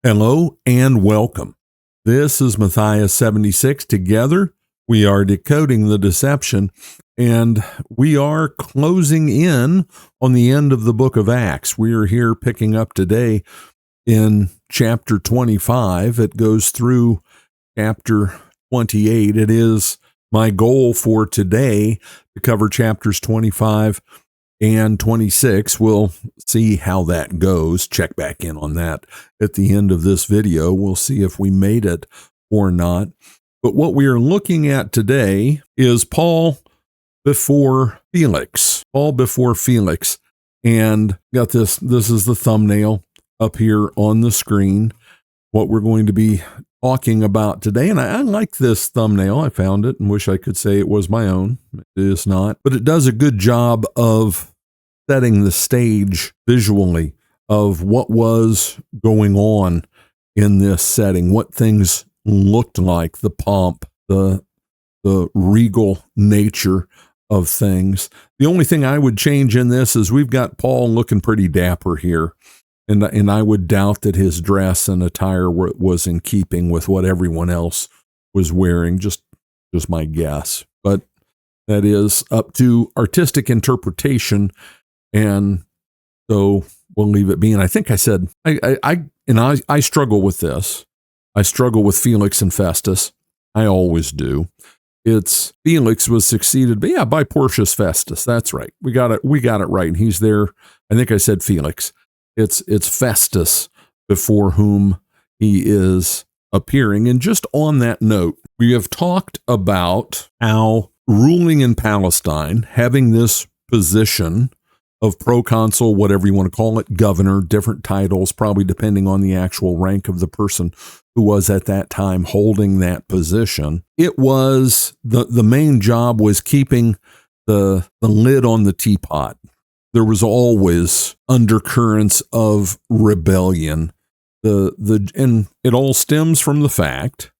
Hello and welcome. This is Matthias 76. Together, we are decoding the deception, and we are closing in on the end of the book of Acts. We are here picking up today in chapter 25. It goes through chapter 28. It is my goal for today to cover chapters 25 and 26. We'll see how that goes. Check back in on that at the end of this video. We'll see if we made it or not. But what we are looking at today is Paul before Felix. Paul before Felix. And got this is the thumbnail up here on the screen, what we're going to be talking about today. And I like this thumbnail. I found it and wish I could say it was my own. It is not, but it does a good job of setting the stage visually of what was going on in this setting, what things looked like, the pomp, the regal nature of things. The only thing I would change in this is we've got Paul looking pretty dapper here. And I would doubt that his dress and attire was in keeping with what everyone else was wearing, just my guess. But that is up to artistic interpretation, and so we'll leave it be. And I think I said, I struggle with this. I struggle with Felix and Festus. I always do. It's Felix was succeeded by Porcius Festus. That's right. We got it right. He's there. I think I said Felix. It's Festus before whom he is appearing. And just on that note, we have talked about how ruling in Palestine, having this position of proconsul, whatever you want to call it, governor, different titles, probably depending on the actual rank of the person who was at that time holding that position. It was the main job was keeping the lid on the teapot. There was always undercurrents of rebellion. And it all stems from the fact,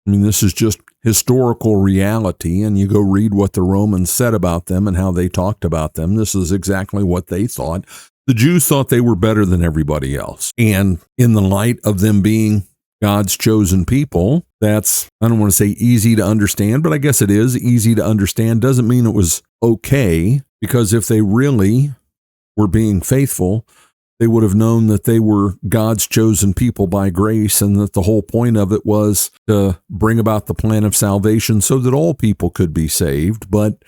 this is just historical reality, and you go read what the Romans said about them and how they talked about them. This is exactly what they thought. The Jews thought they were better than everybody else. And in the light of them being God's chosen people, that's, I don't want to say easy to understand, but I guess it is easy to understand. Doesn't mean it was okay, because if they really were being faithful, they would have known that they were God's chosen people by grace, and that the whole point of it was to bring about the plan of salvation so that all people could be saved. But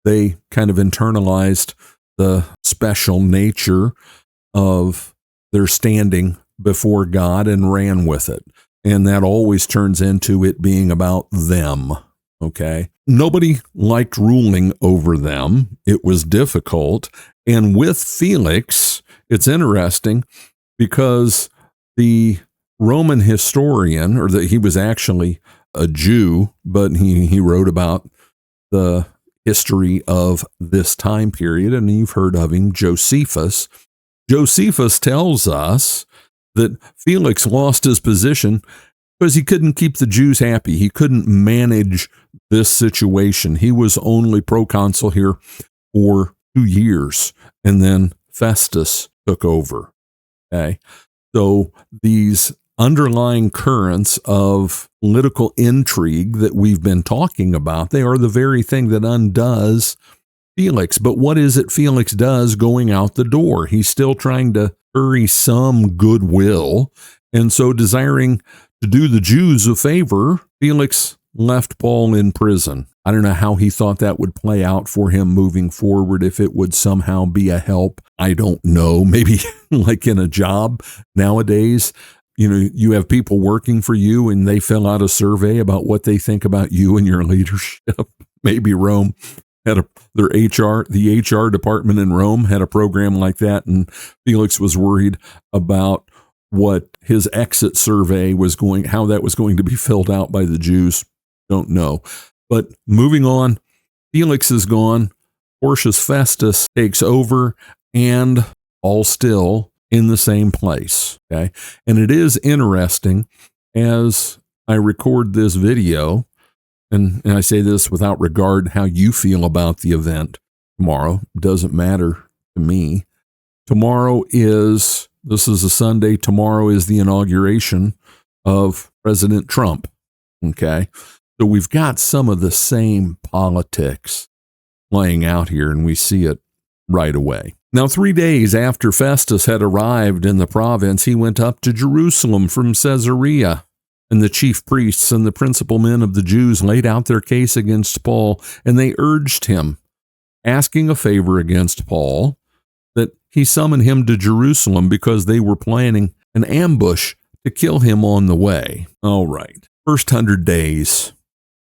they kind of internalized the special nature of their standing before God and ran with it. And that always turns into it being about them. Okay. Nobody liked ruling over them. It was difficult. And with Felix, it's interesting because the Roman historian, or that he was actually a Jew, but he wrote about the history of this time period, and you've heard of him, Josephus. Josephus tells us that Felix lost his position because he couldn't keep the Jews happy. He couldn't manage this situation. He was only proconsul here for 2 years, and then Festus took over. Okay. So these underlying currents of political intrigue that we've been talking about, they are the very thing that undoes Felix. But what is it Felix does going out the door? He's still trying to curry some goodwill. And so, desiring to do the Jews a favor, Felix left Paul in prison. I don't know how he thought that would play out for him moving forward, if it would somehow be a help. I don't know. Maybe like in a job nowadays, you have people working for you and they fill out a survey about what they think about you and your leadership. Maybe Rome had the HR department in Rome had a program like that, and Felix was worried about what his exit survey was how that was going to be filled out by the Jews. Don't know. But moving on, Felix is gone. Porcius Festus takes over, and all still in the same place. Okay. And it is interesting as I record this video, and I say this without regard how you feel about the event tomorrow. Doesn't matter to me. Tomorrow is This is a Sunday. Tomorrow is the inauguration of President Trump. Okay. So we've got some of the same politics playing out here, and we see it right away. Now, 3 days after Festus had arrived in the province, he went up to Jerusalem from Caesarea, and the chief priests and the principal men of the Jews laid out their case against Paul, and they urged him, asking a favor against Paul, that he summon him to Jerusalem because they were planning an ambush to kill him on the way. All right. First 100 days.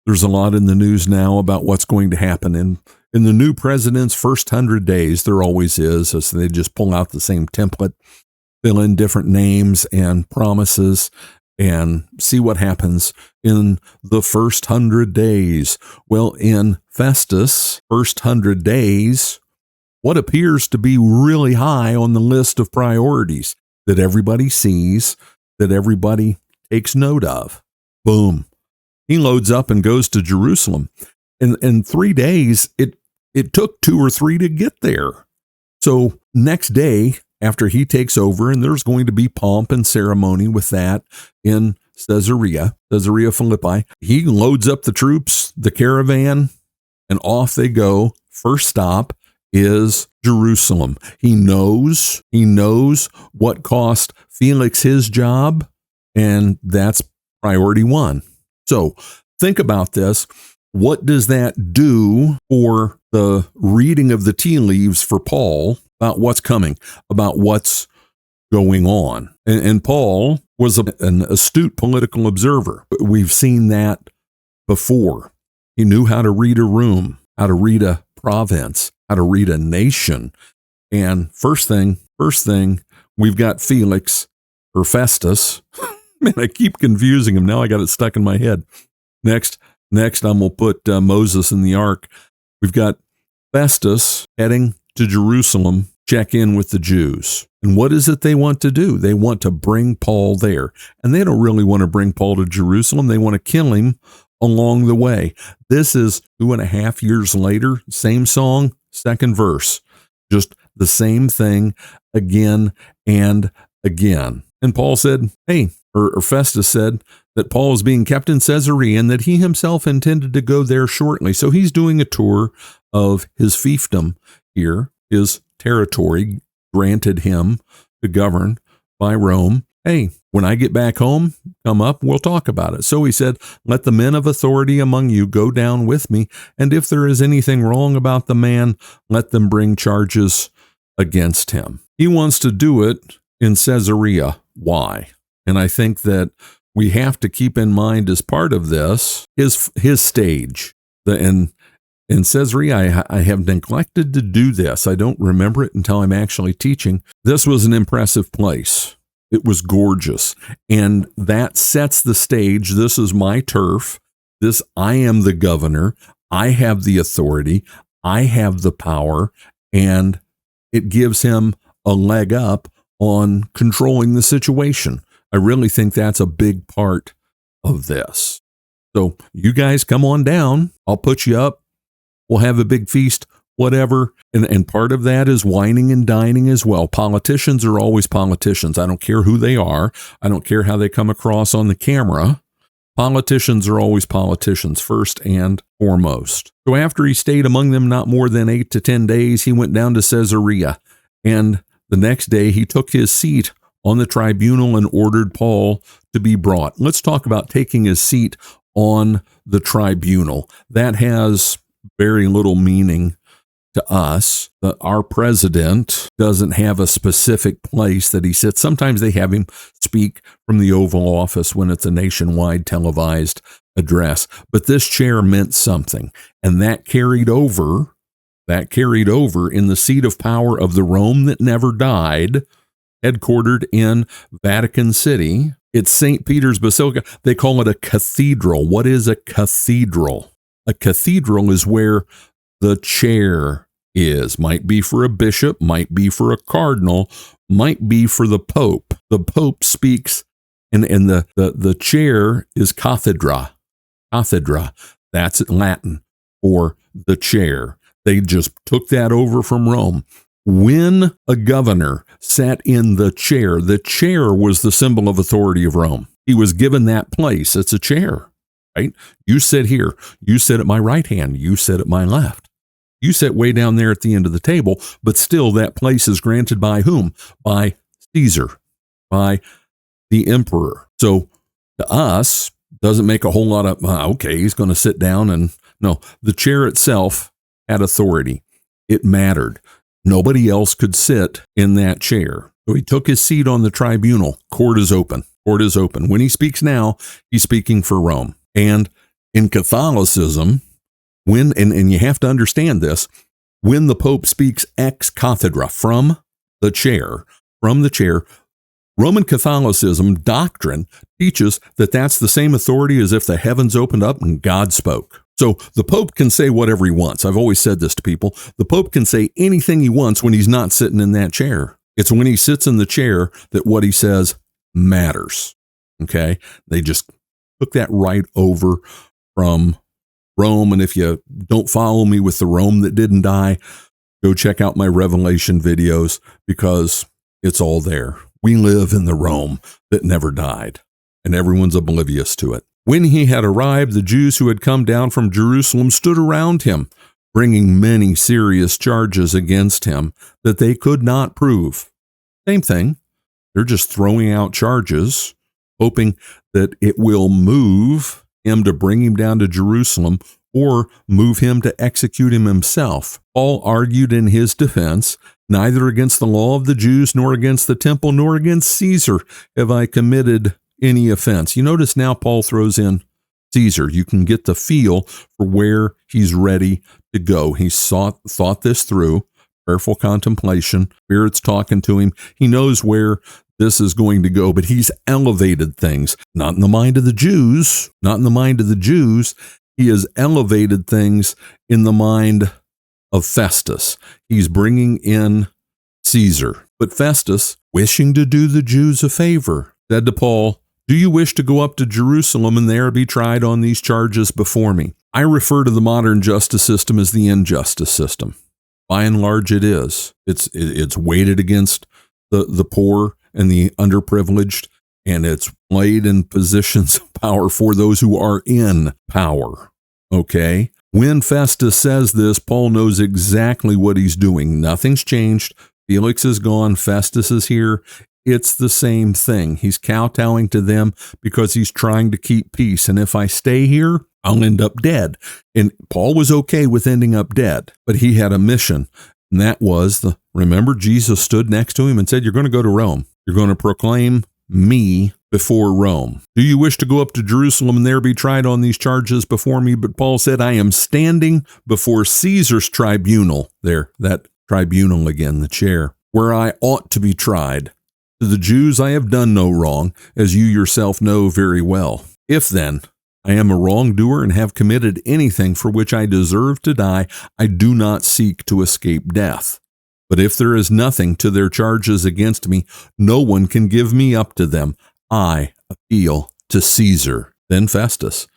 There's a lot in the news now about what's going to happen in the new president's first 100 days. There always is, as they just pull out the same template, fill in different names and promises, and see what happens in the first 100 days. Well, in Festus' first 100 days, what appears to be really high on the list of priorities that everybody sees, that everybody takes note of. Boom. He loads up and goes to Jerusalem. In 3 days, it took 2 or 3 to get there. So next day, after he takes over, and there's going to be pomp and ceremony with that in Caesarea Philippi, he loads up the troops, the caravan, and off they go. First stop is Jerusalem. He knows what cost Felix his job, and that's priority 1. So think about this. What does that do for the reading of the tea leaves for Paul about what's coming, about what's going on? And Paul was an astute political observer. We've seen that before. He knew how to read a room, how to read a province, how to read a nation. And first thing, we've got Felix or Festus. Man, I keep confusing him. Now I got it stuck in my head. Next, I'm going to put Moses in the ark. We've got Festus heading to Jerusalem, check in with the Jews. And what is it they want to do? They want to bring Paul there. And they don't really want to bring Paul to Jerusalem. They want to kill him along the way. This is 2.5 years later, same song, second verse. Just the same thing again and again. And Paul said, or Festus said that Paul is being kept in Caesarea and that he himself intended to go there shortly. So he's doing a tour of his fiefdom here, his territory granted him to govern by Rome. Hey, when I get back home, come up, we'll talk about it. So he said, let the men of authority among you go down with me, and if there is anything wrong about the man, let them bring charges against him. He wants to do it in Caesarea. Why? And I think that we have to keep in mind as part of this is his stage. In Caesarea, I have neglected to do this. I don't remember it until I'm actually teaching. This was an impressive place. It was gorgeous. And that sets the stage. This is my turf. I am the governor. I have the authority. I have the power. And it gives him a leg up on controlling the situation. I really think that's a big part of this. So you guys come on down. I'll put you up. We'll have a big feast, whatever. And part of that is wining and dining as well. Politicians are always politicians. I don't care who they are. I don't care how they come across on the camera. Politicians are always politicians, first and foremost. So after he stayed among them not more than 8 to 10 days, he went down to Caesarea. And the next day he took his seat on the tribunal and ordered Paul to be brought. Let's talk about taking his seat on the tribunal. That has very little meaning to us. Our president doesn't have a specific place that he sits. Sometimes they have him speak from the Oval Office when it's a nationwide televised address. But this chair meant something, and that carried over in the seat of power of the Rome that never died, headquartered in Vatican City. It's St. Peter's Basilica. They call it a cathedral. What is a cathedral? A cathedral is where the chair is. Might be for a bishop, might be for a cardinal, might be for the Pope. The Pope speaks, and the chair is cathedra. Cathedra. That's Latin for the chair. They just took that over from Rome. when a governor sat in the chair was the symbol of authority of Rome. He was given that place. It's a chair, right? You sit here. You sit at my right hand. You sit at my left. You sit way down there at the end of the table, but still that place is granted by whom? By Caesar, by the emperor. So to us, doesn't make a whole lot of, okay, he's going to sit down and no, the chair itself had authority. It mattered. Nobody else could sit in that chair. So he took his seat on the tribunal. Court is open. Court is open. When he speaks now, he's speaking for Rome. And in Catholicism, and you have to understand this, when the Pope speaks ex cathedra, from the chair, Roman Catholicism doctrine teaches that that's the same authority as if the heavens opened up and God spoke. So the Pope can say whatever he wants. I've always said this to people. The Pope can say anything he wants when he's not sitting in that chair. It's when he sits in the chair that what he says matters. Okay? They just took that right over from Rome. And if you don't follow me with the Rome that didn't die, go check out my Revelation videos because it's all there. We live in the Rome that never died, and everyone's oblivious to it. When he had arrived, the Jews who had come down from Jerusalem stood around him, bringing many serious charges against him that they could not prove. Same thing. They're just throwing out charges, hoping that it will move him to bring him down to Jerusalem or move him to execute him himself. Paul argued in his defense, neither against the law of the Jews, nor against the temple, nor against Caesar have I committed any offense. You notice now Paul throws in Caesar. You can get the feel for where he's ready to go. He's thought this through, prayerful contemplation, Spirit's talking to him. He knows where this is going to go, but he's elevated things, not in the mind of the Jews, He has elevated things in the mind of Festus. He's bringing in Caesar. But Festus, wishing to do the Jews a favor, said to Paul, do you wish to go up to Jerusalem and there be tried on these charges before me? I refer to the modern justice system as the injustice system. By and large, it is. It's weighted against the poor and the underprivileged, and it's played in positions of power for those who are in power. Okay? When Festus says this, Paul knows exactly what he's doing. Nothing's changed. Felix is gone. Festus is here. It's the same thing. He's kowtowing to them because he's trying to keep peace. And if I stay here, I'll end up dead. And Paul was okay with ending up dead, but he had a mission. And that was remember, Jesus stood next to him and said, you're going to go to Rome. You're going to proclaim me before Rome. Do you wish to go up to Jerusalem and there be tried on these charges before me? But Paul said, I am standing before Caesar's tribunal. There, that tribunal again, the chair, where I ought to be tried. To the Jews I have done no wrong, as you yourself know very well. If then I am a wrongdoer and have committed anything for which I deserve to die, I do not seek to escape death. But if there is nothing to their charges against me, no one can give me up to them. I appeal to Caesar. Then Festus,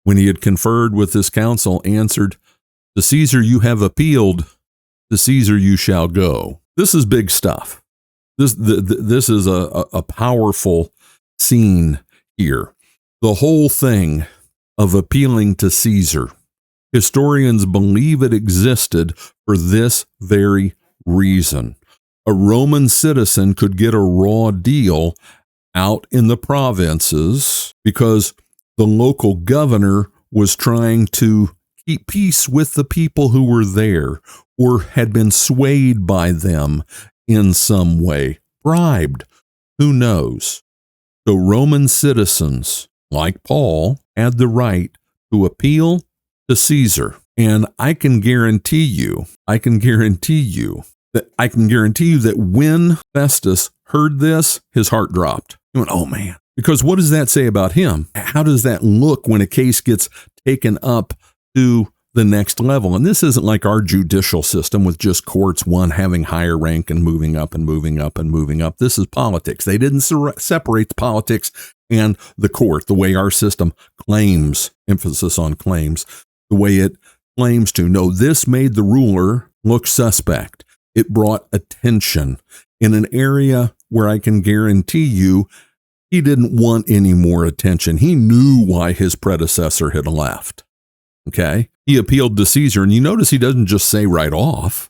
when he had conferred with this council, answered, to Caesar you have appealed, to Caesar you shall go. This is big stuff. This is a powerful scene here. The whole thing of appealing to Caesar, historians believe it existed for this very reason. A Roman citizen could get a raw deal out in the provinces because the local governor was trying to keep peace with the people who were there or had been swayed by them in some way, bribed, who knows. So Roman citizens, like Paul, had the right to appeal to Caesar. And I can guarantee you that when Festus heard this, his heart dropped. He went, oh man, because what does that say about him? How does that look when a case gets taken up to the next level? And this isn't like our judicial system with just courts, one having higher rank and moving up and moving up and moving up. This is politics. They didn't separate politics and the court the way our system claims, emphasis on claims, the way it claims to. No, this made the ruler look suspect. It brought attention in an area where I can guarantee you he didn't want any more attention. He knew why his predecessor had left. Okay? He appealed to Caesar, and you notice he doesn't just say right off,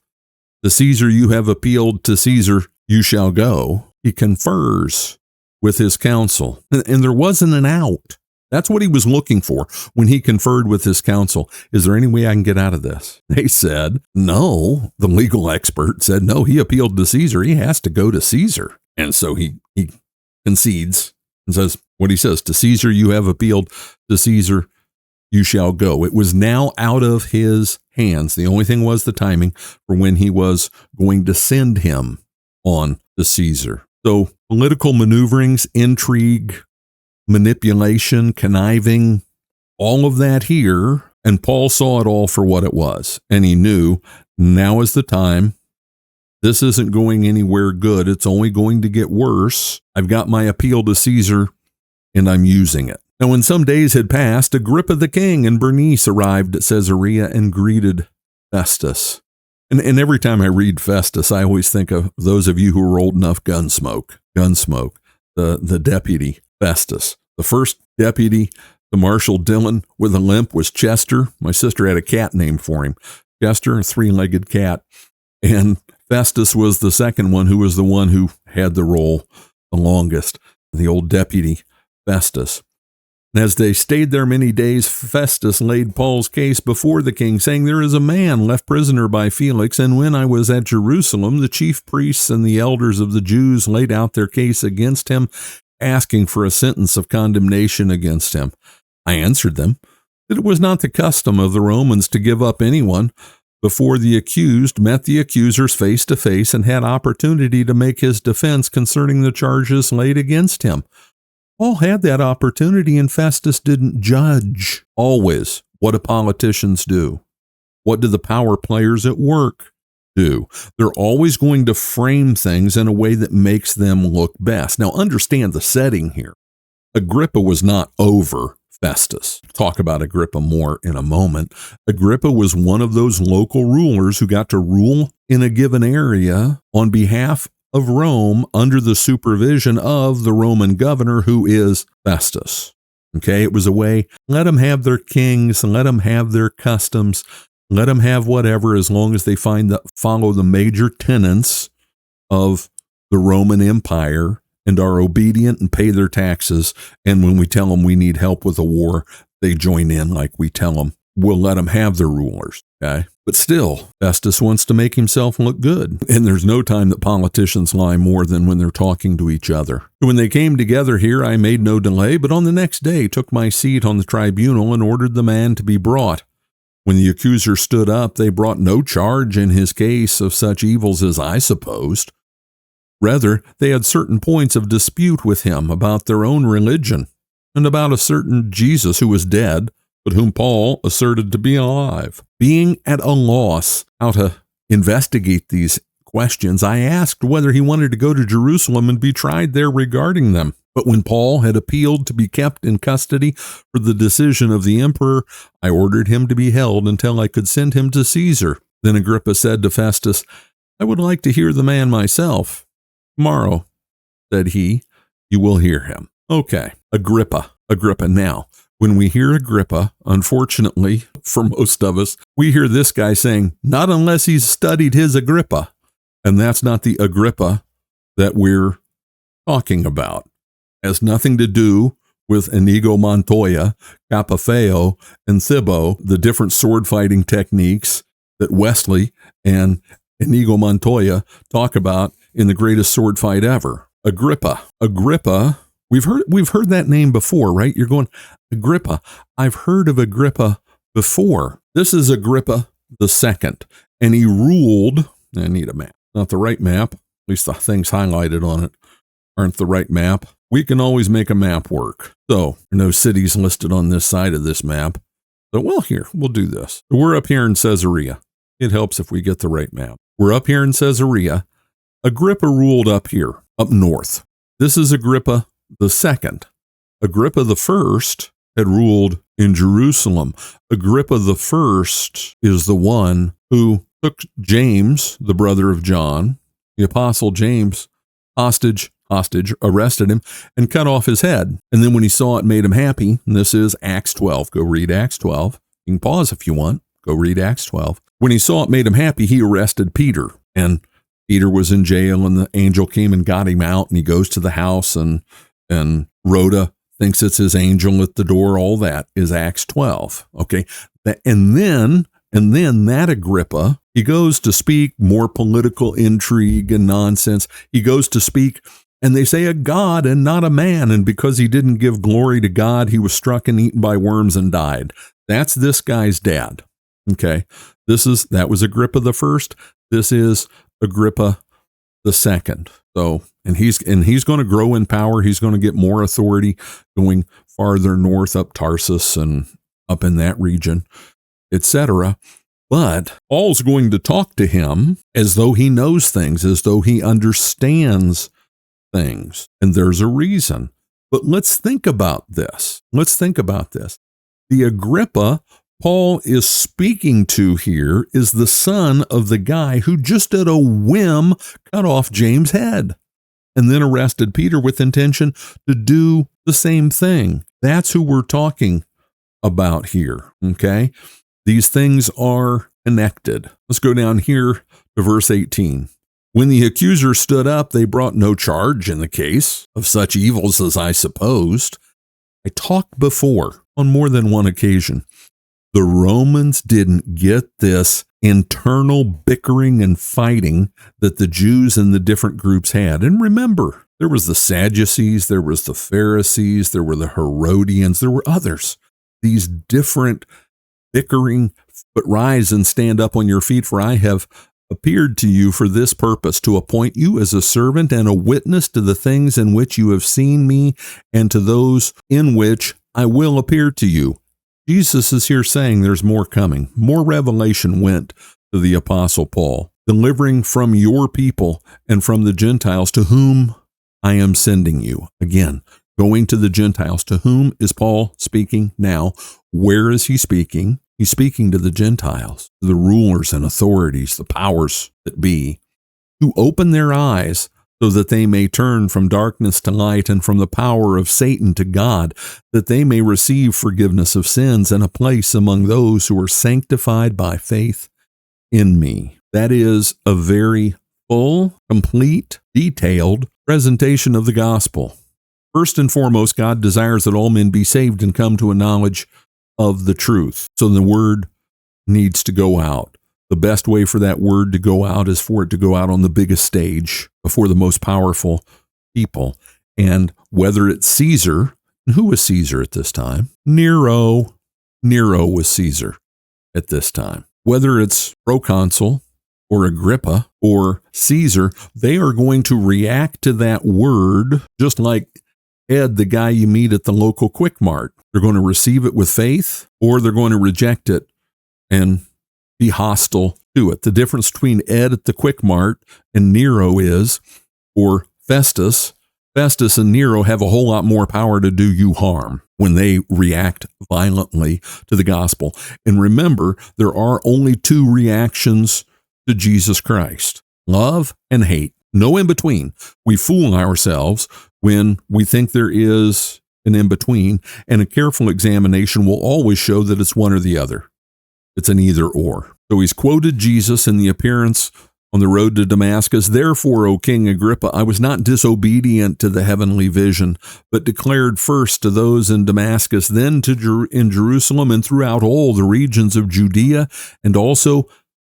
"To Caesar you have appealed, to Caesar you shall go." He confers with his council, and there wasn't an out. That's what he was looking for when he conferred with his council. Is there any way I can get out of this? They said, no. The legal expert said, no, he appealed to Caesar. He has to go to Caesar. And so he concedes and says what he says, "To Caesar you have appealed, to Caesar you shall go." It was now out of his hands. The only thing was the timing for when he was going to send him on to Caesar. So political maneuverings, intrigue, manipulation, conniving, all of that here. And Paul saw it all for what it was. And he knew now is the time. This isn't going anywhere good. It's only going to get worse. I've got my appeal to Caesar and I'm using it. Now, when some days had passed, Agrippa the king and Bernice arrived at Caesarea and greeted Festus. And every time I read Festus, I always think of those of you who are old enough, Gunsmoke, the deputy Festus. The first deputy to Marshal Dillon with a limp was Chester. My sister had a cat named for him. Chester, a three-legged cat. And Festus was the second one, who was the one who had the role the longest, the old deputy Festus. And as they stayed there many days, Festus laid Paul's case before the king, saying, "There is a man left prisoner by Felix, and when I was at Jerusalem, the chief priests and the elders of the Jews laid out their case against him, asking for a sentence of condemnation against him. I answered them that it was not the custom of the Romans to give up anyone before the accused met the accusers face to face and had opportunity to make his defense concerning the charges laid against him." Paul had that opportunity, and Festus didn't judge. Always, what do politicians do? What do the power players at work do? They're always going to frame things in a way that makes them look best. Now, understand the setting here. Agrippa was not over Festus. Talk about Agrippa more in a moment. Agrippa was one of those local rulers who got to rule in a given area on behalf of Rome under the supervision of the Roman governor, who is Festus. Okay, it was a way, let them have their kings, let them have their customs, let them have whatever, as long as they follow the major tenets of the Roman Empire and are obedient and pay their taxes. And when we tell them we need help with a war, they join in like we tell them. We'll let them have their rulers. Okay. But still, Festus wants to make himself look good. And there's no time that politicians lie more than when they're talking to each other. When they came together here, I made no delay, but on the next day took my seat on the tribunal and ordered the man to be brought. When the accuser stood up, they brought no charge in his case of such evils as I supposed. Rather, they had certain points of dispute with him about their own religion and about a certain Jesus who was dead, but whom Paul asserted to be alive. Being at a loss how to investigate these questions, I asked whether he wanted to go to Jerusalem and be tried there regarding them. But when Paul had appealed to be kept in custody for the decision of the emperor, I ordered him to be held until I could send him to Caesar. Then Agrippa said to Festus, "I would like to hear the man myself." "Tomorrow," said he, "you will hear him." Okay, Agrippa. Now, when we hear Agrippa, unfortunately, for most of us, we hear this guy saying, "Not unless he's studied his Agrippa." And that's not the Agrippa that we're talking about. It has nothing to do with Inigo Montoya, Capafeo, and Thibaut, the different sword fighting techniques that Wesley and Inigo Montoya talk about in the greatest sword fight ever. Agrippa. We've heard that name before, right? You're going, Agrippa. I've heard of Agrippa before. This is Agrippa the second, and he ruled. I need a map. Not the right map. At least the things highlighted on it aren't the right map. We can always make a map work. So there are no cities listed on this side of this map. So, well, here, we'll do this. We're up here in Caesarea. It helps if we get the right map. We're up here in Caesarea. Agrippa ruled up here, up north. This is Agrippa the second. Agrippa the first had ruled in Jerusalem. Agrippa the first is the one who took James, the brother of John, the apostle James, hostage, arrested him, and cut off his head. And then when he saw it made him happy, and this is Acts 12. Go read Acts 12. You can pause if you want. Go read Acts 12. When he saw it made him happy, he arrested Peter. And Peter was in jail, and the angel came and got him out, and he goes to the house, and Rhoda thinks it's his angel at the door. All that is Acts 12. Okay. And then that Agrippa, he goes to speak more political intrigue and nonsense. He goes to speak, and they say a God and not a man. And because he didn't give glory to God, he was struck and eaten by worms and died. That's this guy's dad. Okay. That was Agrippa the first. This is Agrippa the second. So, and he's going to grow in power. He's going to get more authority going farther north up Tarsus and up in that region, etc. But Paul's going to talk to him as though he knows things, as though he understands things. And there's a reason. But let's think about this. The Agrippa Paul is speaking to here is the son of the guy who just at a whim cut off James' head and then arrested Peter with intention to do the same thing. That's who we're talking about here, okay? These things are connected. Let's go down here to verse 18. When the accuser stood up, they brought no charge in the case of such evils as I supposed. I talked before on more than one occasion. The Romans didn't get this internal bickering and fighting that the Jews and the different groups had. And remember, there was the Sadducees, there was the Pharisees, there were the Herodians, there were others. These different bickering, but rise and stand up on your feet, for I have appeared to you for this purpose, to appoint you as a servant and a witness to the things in which you have seen me and to those in which I will appear to you. Jesus is here saying there's more coming. More revelation went to the Apostle Paul, delivering from your people and from the Gentiles to whom I am sending you. Again, going to the Gentiles. To whom is Paul speaking now? Where is he speaking? He's speaking to the Gentiles, to the rulers and authorities, the powers that be, to open their eyes so that they may turn from darkness to light and from the power of Satan to God, that they may receive forgiveness of sins and a place among those who are sanctified by faith in me. That is a very full, complete, detailed presentation of the gospel. First and foremost, God desires that all men be saved and come to a knowledge of the truth. So the word needs to go out. The best way for that word to go out is for it to go out on the biggest stage before the most powerful people. And whether it's Caesar, and who was Caesar at this time? Nero was Caesar at this time. Whether it's proconsul or Agrippa or Caesar, they are going to react to that word just like Ed, the guy you meet at the local Quick Mart. They're going to receive it with faith, or they're going to reject it and be hostile to it. The difference between Ed at the Quick Mart and Nero is, or Festus and Nero have a whole lot more power to do you harm when they react violently to the gospel. And remember, there are only two reactions to Jesus Christ: love and hate. No in between. We fool ourselves when we think there is an in between, and a careful examination will always show that it's one or the other. It's an either or. So he's quoted Jesus in the appearance on the road to Damascus. Therefore, O King Agrippa, I was not disobedient to the heavenly vision, but declared first to those in Damascus, then in Jerusalem and throughout all the regions of Judea, and also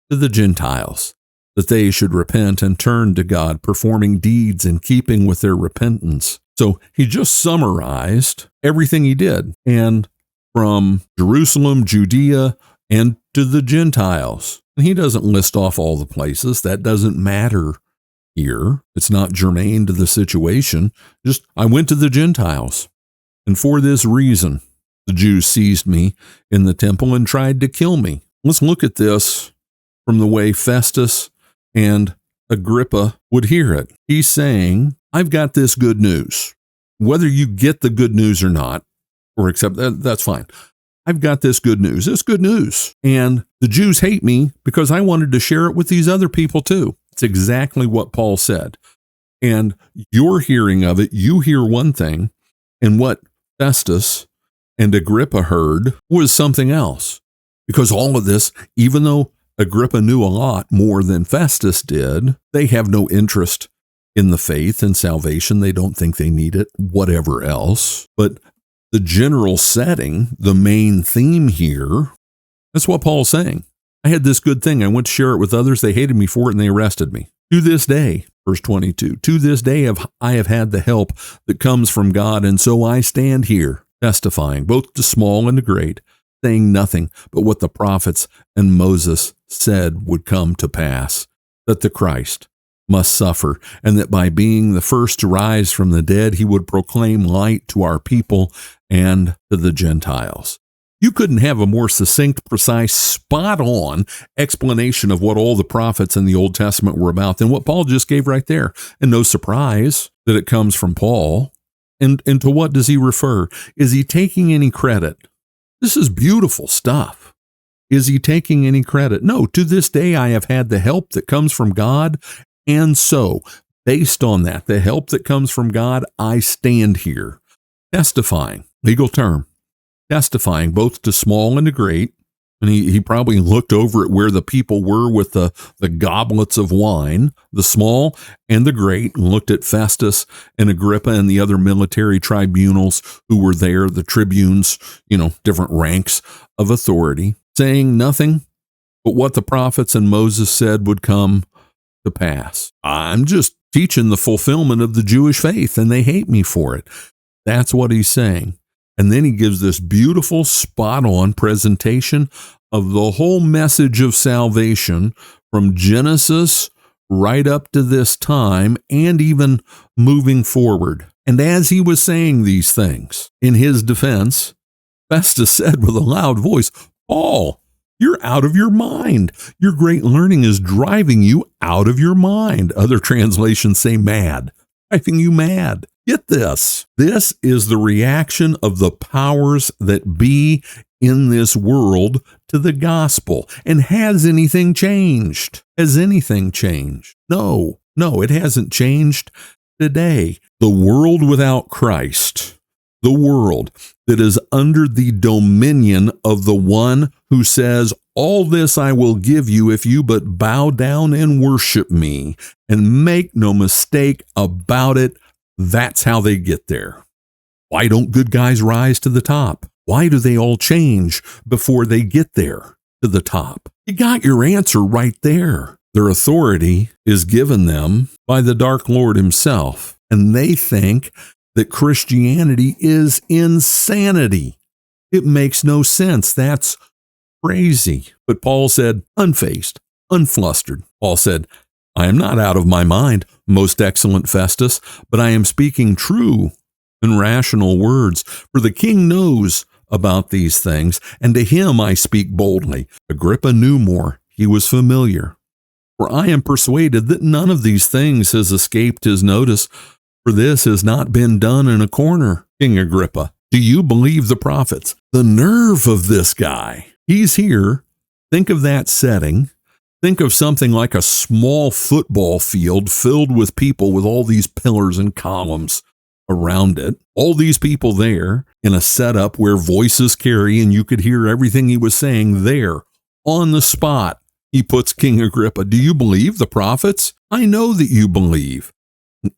to the Gentiles, that they should repent and turn to God, performing deeds in keeping with their repentance. So he just summarized everything he did. And from Jerusalem, Judea, and to the Gentiles. And he doesn't list off all the places. That doesn't matter here. It's not germane to the situation. Just, I went to the Gentiles. And for this reason, the Jews seized me in the temple and tried to kill me. Let's look at this from the way Festus and Agrippa would hear it. He's saying, I've got this good news. Whether you get the good news or not, or accept that, that's fine. I've got this good news. It's good news. And the Jews hate me because I wanted to share it with these other people too. It's exactly what Paul said. And your hearing of it, you hear one thing, and what Festus and Agrippa heard was something else. Because all of this, even though Agrippa knew a lot more than Festus did, they have no interest in the faith and salvation. They don't think they need it, whatever else. But the general setting, the main theme here, that's what Paul's saying. I had this good thing. I went to share it with others. They hated me for it and they arrested me. To this day, verse 22, to this day I have had the help that comes from God, and so I stand here testifying, both to small and to great, saying nothing but what the prophets and Moses said would come to pass, that the Christ must suffer, and that by being the first to rise from the dead, he would proclaim light to our people and to the Gentiles. You couldn't have a more succinct, precise, spot-on explanation of what all the prophets in the Old Testament were about than what Paul just gave right there. And no surprise that it comes from Paul. And to what does he refer? Is he taking any credit? This is beautiful stuff. Is he taking any credit? No, to this day I have had the help that comes from God. And so, based on that, the help that comes from God, I stand here, testifying, legal term, testifying both to small and to great. And he probably looked over at where the people were with the goblets of wine, the small and the great, and looked at Festus and Agrippa and the other military tribunals who were there, the tribunes, different ranks of authority, saying nothing but what the prophets and Moses said would come to pass. I'm just teaching the fulfillment of the Jewish faith, and they hate me for it. That's what he's saying. And then he gives this beautiful, spot-on presentation of the whole message of salvation from Genesis right up to this time and even moving forward. And as he was saying these things, in his defense, Festus said with a loud voice, Paul, you're out of your mind. Your great learning is driving you out of your mind. Other translations say mad, driving you mad. Get this. This is the reaction of the powers that be in this world to the gospel. And has anything changed? Has anything changed? No, it hasn't changed today. The world without Christ, the world that is under the dominion of the one who says, all this I will give you if you but bow down and worship me, and make no mistake about it. That's how they get there. Why don't good guys rise to the top? Why do they all change before they get there to the top? You got your answer right there. Their authority is given them by the Dark Lord himself, and they think that Christianity is insanity. It makes no sense. That's crazy. But Paul said, unfazed, unflustered. Paul said, I am not out of my mind, most excellent Festus, but I am speaking true and rational words, for the king knows about these things, and to him I speak boldly. Agrippa knew more. He was familiar. For I am persuaded that none of these things has escaped his notice, for this has not been done in a corner. King Agrippa, do you believe the prophets? The nerve of this guy. He's here. Think of that setting. Think of something like a small football field filled with people with all these pillars and columns around it. All these people there in a setup where voices carry and you could hear everything he was saying there on the spot. He puts King Agrippa, do you believe the prophets? I know that you believe.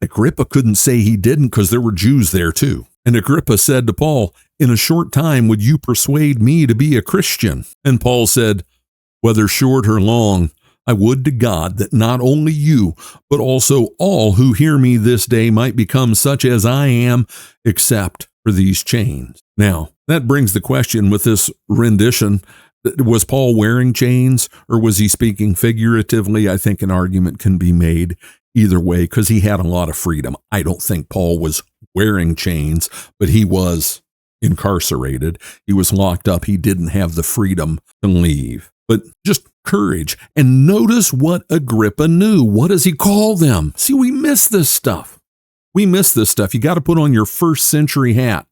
Agrippa couldn't say he didn't because there were Jews there too. And Agrippa said to Paul, in a short time would you persuade me to be a Christian? And Paul said, whether short or long, I would to God that not only you, but also all who hear me this day might become such as I am, except for these chains. Now, that brings the question with this rendition, was Paul wearing chains or was he speaking figuratively? I think an argument can be made either way because he had a lot of freedom. I don't think Paul was wearing chains, but he was incarcerated. He was locked up. He didn't have the freedom to leave. But just courage. And notice what Agrippa knew. What does he call them? See, we miss this stuff. We miss this stuff. You got to put on your first century hat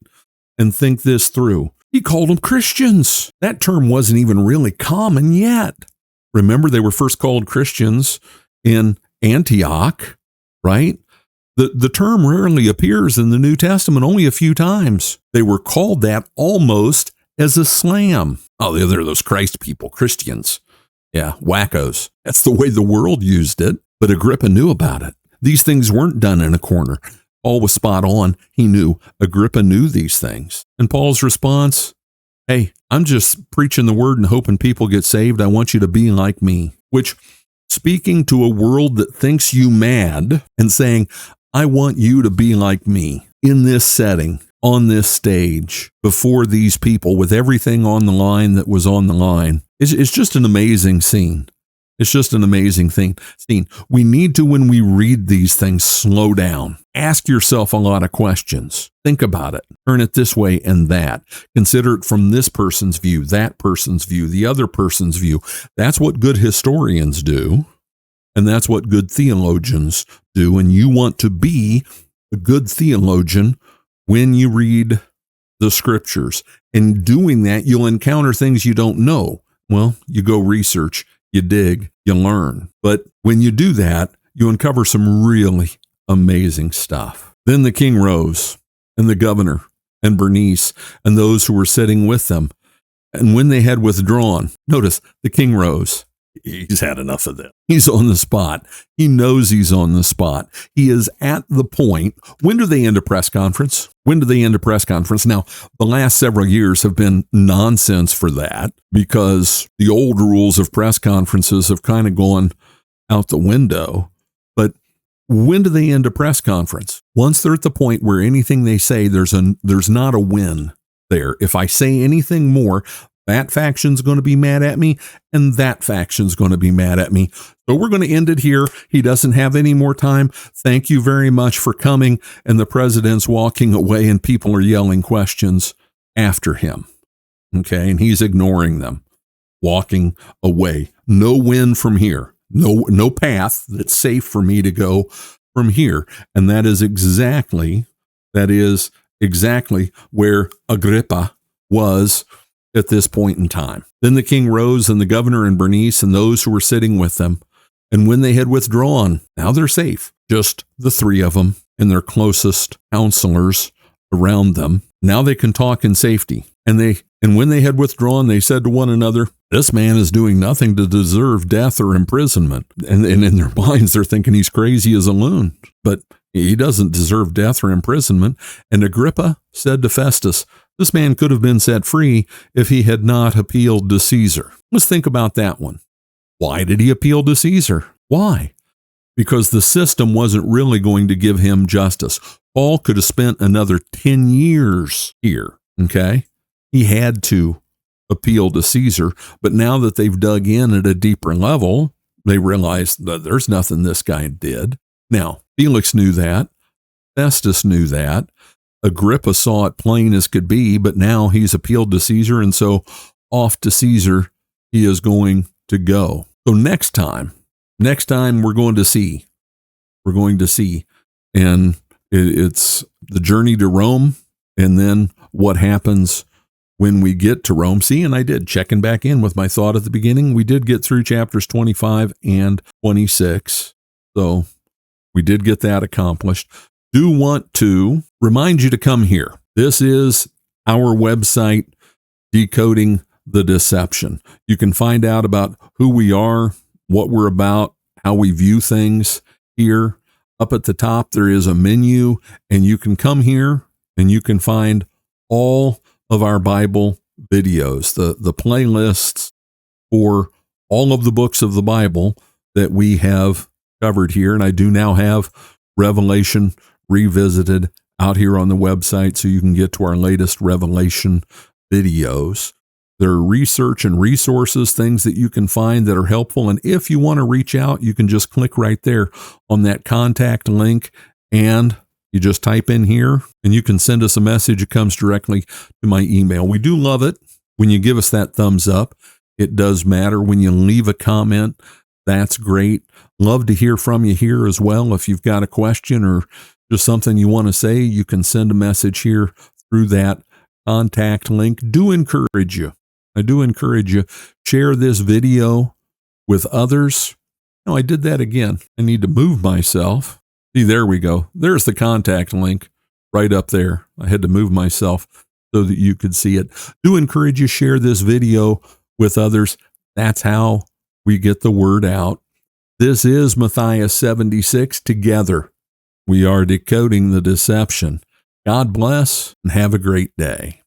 and think this through. He called them Christians. That term wasn't even really common yet. Remember, they were first called Christians in Antioch, right? The term rarely appears in the New Testament, only a few times. They were called that almost as a slam. Oh, they're those Christ people, Christians. Yeah, wackos. That's the way the world used it, but Agrippa knew about it. These things weren't done in a corner. Paul was spot on. He knew. Agrippa knew these things. And Paul's response, hey, I'm just preaching the word and hoping people get saved. I want you to be like me. Which, speaking to a world that thinks you mad and saying, I want you to be like me in this setting, on this stage, before these people, with everything on the line that was on the line. It's just an amazing scene. It's just an amazing scene. We need to, when we read these things, slow down. Ask yourself a lot of questions. Think about it. Turn it this way and that. Consider it from this person's view, that person's view, the other person's view. That's what good historians do. And that's what good theologians do. And you want to be a good theologian when you read the scriptures. In doing that, you'll encounter things you don't know. Well, you go research, you dig, you learn. But when you do that, you uncover some really amazing stuff. Then the king rose, and the governor, and Bernice, and those who were sitting with them. And when they had withdrawn, notice, the king rose. He's had enough of this. He's on the spot. He knows he's on the spot. He is at the point. When do they end a press conference? When do they end a press conference? Now, the last several years have been nonsense for that because the old rules of press conferences have kind of gone out the window. But when do they end a press conference? Once they're at the point where anything they say, there's not a win there. If I say anything more, that faction's going to be mad at me, and that faction's going to be mad at me. So we're going to end it here. He doesn't have any more time. Thank you very much for coming. And the president's walking away, and people are yelling questions after him. Okay, and he's ignoring them, walking away. No win from here. No path that's safe for me to go from here. And that is exactly where Agrippa was at this point in time. Then the king rose, and the governor and Bernice and those who were sitting with them. And when they had withdrawn, now they're safe, just the three of them and their closest counselors around them. Now they can talk in safety. And when they had withdrawn, they said to one another, this man is doing nothing to deserve death or imprisonment. And in their minds, they're thinking he's crazy as a loon, but he doesn't deserve death or imprisonment. And Agrippa said to Festus, this man could have been set free if he had not appealed to Caesar. Let's think about that one. Why did he appeal to Caesar? Why? Because the system wasn't really going to give him justice. Paul could have spent another 10 years here, okay? He had to appeal to Caesar, but now that they've dug in at a deeper level, they realize that there's nothing this guy did. Now, Felix knew that. Festus knew that. Agrippa saw it plain as could be, but now he's appealed to Caesar, and so off to Caesar he is going to go. So next time we're going to see, and it's the journey to Rome, and then what happens when we get to Rome. See, and I did, checking back in with my thought at the beginning, we did get through chapters 25 and 26, so we did get that accomplished. Do want to remind you to come here. This is our website, Decoding the Deception. You can find out about who we are, what we're about, how we view things here. Up at the top, there is a menu, and you can come here and you can find all of our Bible videos, the playlists for all of the books of the Bible that we have covered here. And I do now have Revelation Revisited out here on the website, so you can get to our latest Revelation videos. There are research and resources, things that you can find that are helpful. And if you want to reach out, you can just click right there on that contact link, and you just type in here and you can send us a message. It comes directly to my email. We do love it when you give us that thumbs up. It does matter when you leave a comment. That's great. Love to hear from you here as well. If you've got a question or just something you want to say, you can send a message here through that contact link. Do encourage you. I do encourage you. Share this video with others. No, I did that again. I need to move myself. See, there we go. There's the contact link right up there. I had to move myself so that you could see it. Do encourage you, share this video with others. That's how we get the word out. This is Matthias 76. Together, we are decoding the deception. God bless and have a great day.